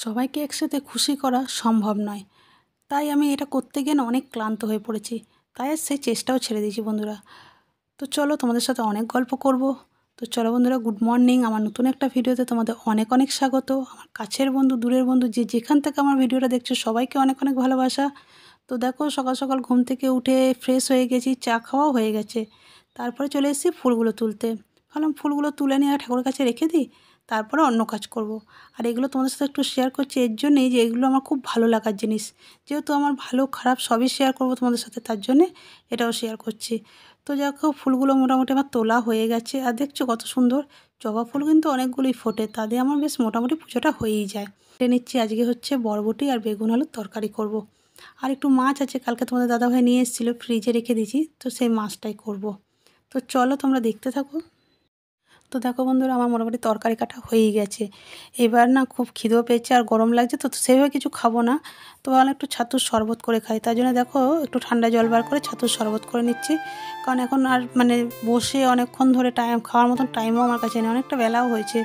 সবাইকে একসাথে খুশি করা সম্ভব নয়, তাই আমি এটা করতে গিয়ে না অনেক ক্লান্ত হয়ে পড়েছি। তাই আর সেই চেষ্টাও ছেড়ে দিয়েছি বন্ধুরা। তো চলো তোমাদের সাথে অনেক গল্প করব। তো চলো বন্ধুরা, গুড মর্নিং। আমার নতুন একটা ভিডিওতে তোমাদের অনেক অনেক স্বাগত। আমার কাছের বন্ধু, দূরের বন্ধু, যে যেখান থেকে আমার ভিডিওটা দেখছো সবাইকে অনেক অনেক ভালোবাসা। তো দেখো, সকাল সকাল ঘুম থেকে উঠে ফ্রেশ হয়ে গেছি, চা খাওয়াও হয়ে গেছে। তারপরে চলে এসেছি ফুলগুলো তুলতে। ভাবলাম ফুলগুলো তুলে নিয়ে ঠাকুরের কাছে রেখে দিই, তারপরে অন্য কাজ করব। আর এগুলো তোমাদের সাথে একটু শেয়ার করছি এর জন্যেই যে এগুলো আমার খুব ভালো লাগার জিনিস। যেহেতু আমার ভালো খারাপ সবই শেয়ার করব তোমাদের সাথে, তার জন্যে এটাও শেয়ার করছি। তো দেখো, ফুলগুলো মোটামুটি আমার তোলা হয়ে গেছে। আর দেখছো কত সুন্দর জবা ফুল কিন্তু অনেকগুলোই ফোটে, তাদের আমার বেশ মোটামুটি পুজোটা হয়েই যায়। কেটে নিচ্ছি। আজকে হচ্ছে বরবটি আর বেগুন আলুর তরকারি করব। আর একটু মাছ আছে, কালকে তোমাদের দাদাভাই নিয়ে এসেছিলো, ফ্রিজে রেখে দিয়েছি, তো সেই মাছটাই করব। তো চলো তোমরা দেখতে থাকো। তো দেখো বন্ধুরা, আমার মোটামুটি তরকারি কাটা হয়েই গেছে। এবার না খুব খিদেও পেয়েছে আর গরম লাগছে, তো সেভাবে কিছু খাবো না। তো ভাবলাম একটু ছাতুর শরবত করে খাই। তার জন্য দেখো একটু ঠান্ডা জল বার করে ছাতুর শরবত করে নিচ্ছি। কারণ এখন আর বসে অনেকক্ষণ ধরে খাওয়ার মতন টাইমও আমার কাছে নেই, অনেকটা বেলাও হয়েছে।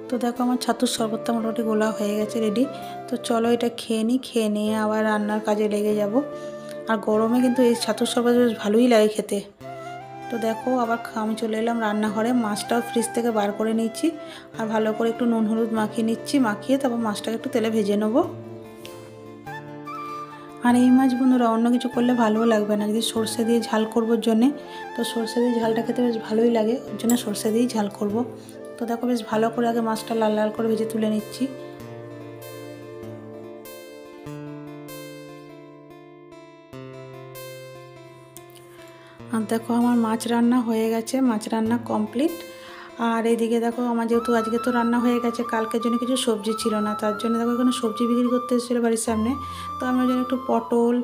তো দেখো, আমার ছাতুর শরবতটা মোটামুটি গোলা হয়ে গেছে, রেডি। তো চলো এটা খেয়ে নিই, খেয়ে নিয়ে আবার রান্নার কাজে লেগে যাব। আর গরমে কিন্তু এই ছাতুর শরবত বেশ ভালোই লাগে খেতে। তো দেখো, আবার আমি চলে এলাম রান্নাঘরে। মাছটাও ফ্রিজ থেকে বার করে নিচ্ছি আর ভালো করে একটু নুন হলুদ মাখিয়ে নিচ্ছি। মাখিয়ে তারপর মাছটাকে একটু তেলে ভেজে নেবো। আর এই মাছ বন্ধুরা অন্য কিছু করলে ভালোও লাগবে না, যদি সর্ষে দিয়ে ঝাল করবোর জন্যে। তো সর্ষে দিয়ে ঝালটা খেতে বেশ ভালোই লাগে, ওর জন্য সর্ষে দিয়েই ঝাল করব। তো দেখো, বেশ ভালো করে আগে মাছটা লাল লাল করে ভেজে তুলে নিচ্ছি। আর দেখো, আমার মাছ রান্না হয়ে গেছে, মাছ রান্না কমপ্লিট। আর এইদিকে দেখো, আমার যেহেতু আজকে তো রান্না হয়ে গেছে, কালকের জন্য কিছু সবজি ছিল না, তার জন্য দেখো এখানে সবজি বিক্রি করতে এসেছিলো বাড়ির সামনে। তো আমি ওই জন্য একটু পটল,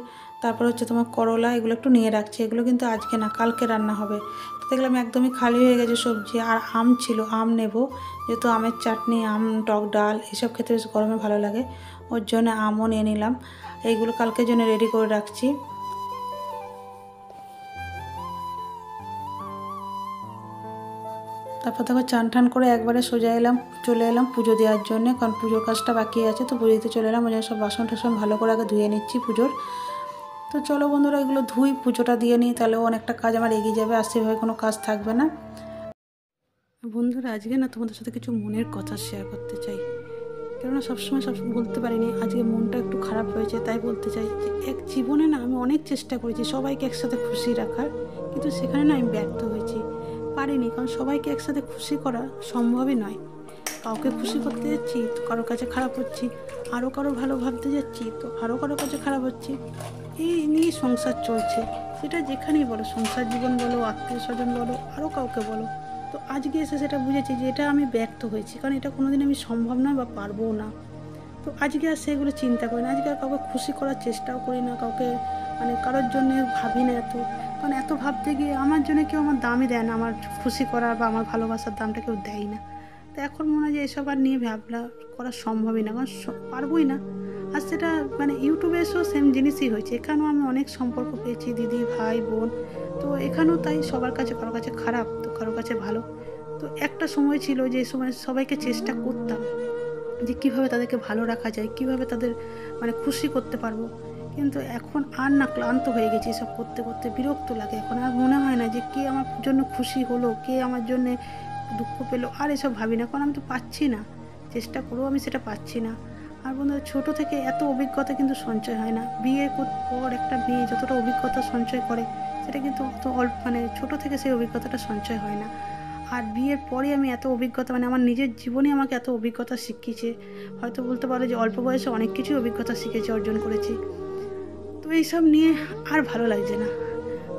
তারপর হচ্ছে তোমার করলা, এগুলো একটু নিয়ে রাখছি। এগুলো কিন্তু আজকে না, কালকে রান্না হবে। তো দেখলাম একদমই খালি হয়ে গেছে সবজি। আর আম ছিল, আম নেব, যেহেতু আমের চাটনি, আম টক ডাল এসব খেতে বেশ গরমে ভালো লাগে, ওর জন্য আমও নিয়ে নিলাম। এইগুলো কালকের জন্য রেডি করে রাখছি। তারপর দেখো, চান টান করে একবারে সোজা চলে এলাম পুজো দেওয়ার জন্য, কারণ পুজোর কাজটা বাকি আছে। তো পুজো দিতে চলে এলাম, ওই জন্য সব বাসন টাসন ভালো করে আগে ধুয়ে নিচ্ছি পুজোর। তো চলো বন্ধুরা, এগুলো ধুই, পুজোটা দিয়ে নিই, তাহলেও অনেকটা কাজ আমার এগিয়ে যাবে, আর সেভাবে কোনো কাজ থাকবে না। বন্ধুরা, আজকে না তোমাদের সাথে কিছু মনের কথা শেয়ার করতে চাই। কেননা সবসময় সব বলতে পারিনি, আজকে মনটা একটু খারাপ হয়েছে, তাই বলতে চাই যে এক জীবনে না আমি অনেক চেষ্টা করেছি সবাইকে একসাথে খুশি রাখার, কিন্তু সেখানে না আমি ব্যর্থ হয়েছি, পারিনি। কারণ সবাইকে একসাথে খুশি করা সম্ভবই নয়। কাউকে খুশি করতে যাচ্ছি তো কারোর কাছে খারাপ হচ্ছি, আরও কারো ভালো ভাবতে যাচ্ছি তো আরও কারোর কাছে খারাপ হচ্ছি। এই নিয়ে সংসার চলছে, সেটা যেখানেই বলো, সংসার জীবন বলো, আত্মীয় স্বজন বলো, আরও কাউকে বলো। তো আজকে এসে সেটা বুঝেছি যে এটা আমি ব্যর্থ হয়েছি, কারণ এটা কোনোদিন আমি সম্ভব নয় বা পারবও না। তো আজকে আর সেগুলো চিন্তা করি না, আজকে আর কাউকে খুশি করার চেষ্টাও করি না, কাউকে কারোর জন্যে ভাবি না এত। কারণ এত ভাবতে গিয়ে আমার জন্য কেউ আমার দামই দেয় না, আমার খুশি করার বা আমার ভালোবাসার দামটা কেউ দেয় না। তো এখন মনে হয় যে এসব আর নিয়ে ভাবনা করা সম্ভবই না, কারণ পারবই না। আর সেটা ইউটিউবে এসেও সেম জিনিসই হয়েছে, এখানেও আমি অনেক সম্পর্ক পেয়েছি, দিদি ভাই বোন। তো এখানেও তাই, সবার কাছে কারো কাছে খারাপ তো কারো কাছে ভালো। তো একটা সময় ছিল যে সময় সবাইকে চেষ্টা করতাম যে কীভাবে তাদেরকে ভালো রাখা যায়, কীভাবে তাদের খুশি করতে পারবো। কিন্তু এখন আর না, ক্লান্ত হয়ে গেছি এসব করতে করতে, বিরক্ত লাগে। এখন আর মনে হয় না যে কে আমার জন্য খুশি হলো, কে আমার জন্যে দুঃখ পেলো, আর এসব ভাবি না, কারণ আমি তো পাচ্ছি না, চেষ্টা করেও আমি সেটা পাচ্ছি না। আর বন্ধুরা, ছোটো থেকে এত অভিজ্ঞতা কিন্তু সঞ্চয় হয় না। বিয়ের পর একটা মেয়ে যতটা অভিজ্ঞতা সঞ্চয় করে, সেটা কিন্তু অত অল্প ছোটো থেকে সেই অভিজ্ঞতাটা সঞ্চয় হয় না। আর বিয়ের পরে আমি এত অভিজ্ঞতা, আমার নিজের জীবনে আমাকে এত অভিজ্ঞতা শিখিয়েছে। হয়তো বলতে পারো যে অল্প বয়সে অনেক কিছুই অভিজ্ঞতা শিখেছি, অর্জন করেছি। তো এইসব নিয়ে আর ভালো লাগছে না।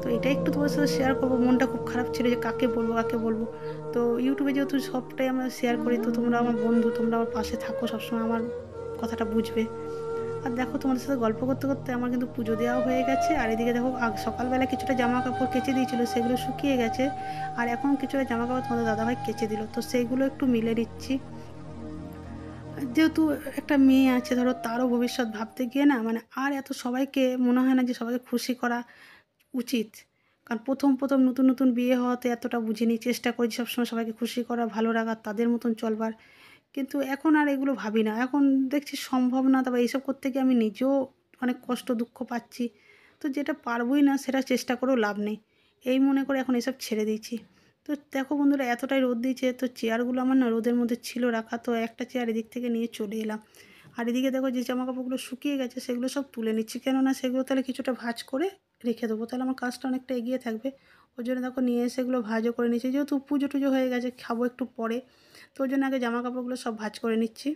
তো এটাই একটু তোমার সাথে শেয়ার করবো, মনটা খুব খারাপ ছিল যে কাকে বলবো কাকে বলবো। তো ইউটিউবে যেহেতু সবটাই আমরা শেয়ার করি, তো তোমরা আমার বন্ধু, তোমরা আমার পাশে থাকো, সবসময় আমার কথাটা বুঝবে। আর দেখো, তোমাদের সাথে গল্প করতে করতে আমার কিন্তু পুজো দেওয়াও হয়ে গেছে। আর এদিকে দেখো, সকালবেলা কিছুটা জামা কাপড় কেচে দিয়েছিল, সেগুলো শুকিয়ে গেছে। আর এখন কিছুটা জামা কাপড় তোমাদের দাদাভাই কেচে দিল, তো সেইগুলো একটু মিলে দিচ্ছি। যেহেতু একটা মেয়ে আছে, ধরো তারও ভবিষ্যৎ ভাবতে গিয়ে না আর এত সবাইকে মনে হয় না যে সবাইকে খুশি করা উচিত। কারণ প্রথম নতুন নতুন বিয়ে হওয়াতে এতটা বুঝিনি, চেষ্টা করেছি সবসময় সবাইকে খুশি করা, ভালো রাখার, তাদের মতন চলবার। কিন্তু এখন আর এগুলো ভাবি না, এখন দেখছি সম্ভব না, তবে এইসব করতে গিয়ে আমি নিজেও অনেক কষ্ট দুঃখ পাচ্ছি। তো যেটা পারবই না সেটা চেষ্টা করেও লাভ নেই, এই মনে করে এখন এসব ছেড়ে দিয়েছি। তো দেখো বন্ধুরা, এতটাই রোদ দিয়েছে, তো চেয়ারগুলো আমার না রোদের মধ্যে ছিল রাখা, তো একটা চেয়ার এদিক থেকে নিয়ে চলে এলাম। আর এদিকে দেখো যে জামা কাপড়গুলো শুকিয়ে গেছে সেগুলো সব তুলে নিচ্ছি, কেননা সেগুলো তাহলে কিছুটা ভাঁজ করে রেখে দেবো, তাহলে আমার কাজটা অনেকটা এগিয়ে থাকবে। ওই জন্য দেখো নিয়ে এসে এগুলো ভাঁজও করে নিচ্ছি, যেহেতু পুজো টুজো হয়ে গেছে, খাবো একটু পরে, তো ওই জন্য আগে জামা কাপড়গুলো সব ভাঁজ করে নিচ্ছি।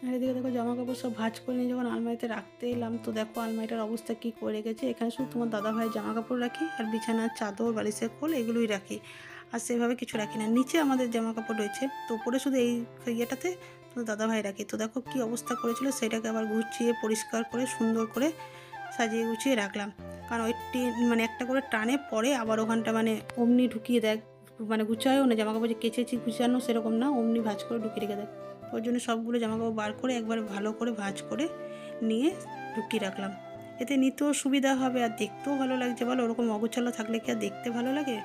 আর এদিকে দেখো জামা কাপড় সব ভাঁজ করে নিয়ে যখন আলমারিতে রাখতে এলাম, তো দেখো আলমারিটার অবস্থা কী করে রেখেছে। এখানে শুধু তোমার দাদাভাইয়ের জামা কাপড় রাখি, আর বিছানার চাদর, বালিশের খোল এগুলোই রাখি, আর সেভাবে কিছু রাখি না। নিচে আমাদের জামা কাপড় রয়েছে, তো উপরে শুধু এই ইয়েটাতে তোমার দাদাভাই রাখি। তো দেখো কী অবস্থা করেছিল, সেটাকে আবার গুছিয়ে পরিষ্কার করে সুন্দর করে সাজিয়ে গুছিয়ে রাখলাম। কারণ ওই মানে একটা করে টানে পরে আবার ওখানটা মানে অমনি ঢুকিয়ে দেয়, মানে গুছায়ও না, জামা কাপড় যে কেচেছি গুছানো সেরকম না, অমনি ভাঁজ করে ঢুকিয়ে রেখে দেয়। ওই জন্য সবগুলো জামাকাপড় বার করে একবার ভালো করে ভাঁজ করে নিয়ে ঢুকিয়ে রাখলাম। এতে নিতেও সুবিধা হবে আর দেখতেও ভালো লাগছে। বলো, ওরকম অগোছালো থাকলে কি আর দেখতে ভালো লাগে?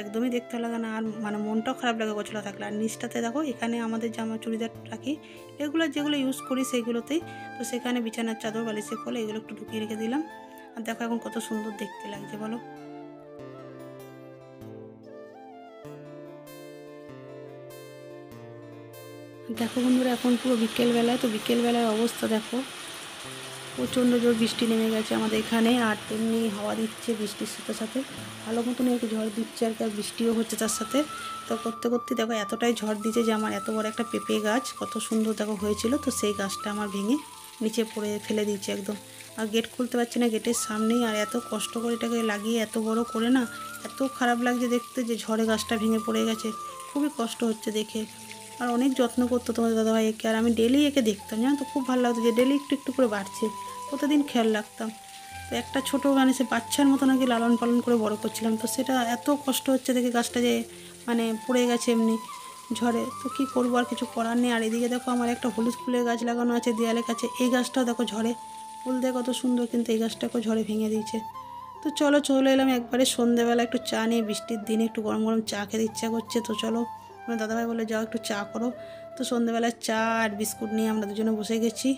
একদমই দেখতে লাগে না, আর মানে মনটাও খারাপ লাগে গোছালো থাকলে। আর নিচটাতে দেখো এখানে আমাদের জামা চুড়িদার রাখি, রেগুলার যেগুলো ইউজ করি সেইগুলোতেই। তো সেখানে বিছানার চাদর, বালিশের খোল এগুলো একটু ঢুকিয়ে রেখে দিলাম। আর দেখো এখন কত সুন্দর দেখতে লাগছে বলো। দেখো বন্ধুরা, এখন পুরো বিকেলবেলায়, তো বিকেলবেলার অবস্থা দেখো, প্রচণ্ড জোর বৃষ্টি নেমে গেছে আমাদের এখানে, আর তেমনি হাওয়া দিচ্ছে বৃষ্টির সাথে সাথে, ভালো মতনই একটু ঝড় দিচ্ছে আর কি, আর বৃষ্টিও হচ্ছে তার সাথে। তো করতে করতে দেখো এতটাই ঝড় দিচ্ছে যে আমার এত বড় একটা পেঁপে গাছ কত সুন্দর দেখো হয়েছিল, তো সেই গাছটা আমার ভেঙে নিচে পড়ে ফেলে দিয়েছে একদম। আর গেট খুলতে পারছি না, গেটের সামনেই, আর এত কষ্ট করে এটাকে লাগিয়ে এত বড় করে না, এত খারাপ লাগছে দেখতে যে ঝড়ে গাছটা ভেঙে পড়ে গেছে, খুবই কষ্ট হচ্ছে দেখে। আর অনেক যত্ন করতো তোমাদের দাদাভাই একে, আর আমি ডেলি একে দেখতাম, জানো তো, খুব ভালো লাগতো যে ডেলি একটু একটু করে বাড়ছে, প্রতিদিন খেয়াল রাখতাম। তো একটা ছোটো মানে সে বাচ্চার মতো নাকি লালন পালন করে বড় করছিলাম, তো সেটা এত কষ্ট হচ্ছে দেখে গাছটা যে মানে পড়ে গেছে এমনি ঝড়ে। তো কী করবো, আর কিছু করার নেই। আর এদিকে দেখো আমার একটা হলুদ ফুলের গাছ লাগানো আছে দেয়ালের কাছে, এই গাছটাও দেখো ঝড়ে, ফুল দেখো কত সুন্দর, কিন্তু এই গাছটাকেও ঝড়ে ভেঙে দিয়েছে। তো চলে এলাম একবারে সন্ধ্যেবেলা একটু চা নিয়ে, বৃষ্টির দিনে একটু গরম গরম চা খেতে ইচ্ছা করছে, তো চলো আমার দাদাভাই বলে যাও একটু চা করো। তো সন্ধ্যেবেলায় চা আর বিস্কুট নিয়ে আমরা দুজনে বসে গেছি।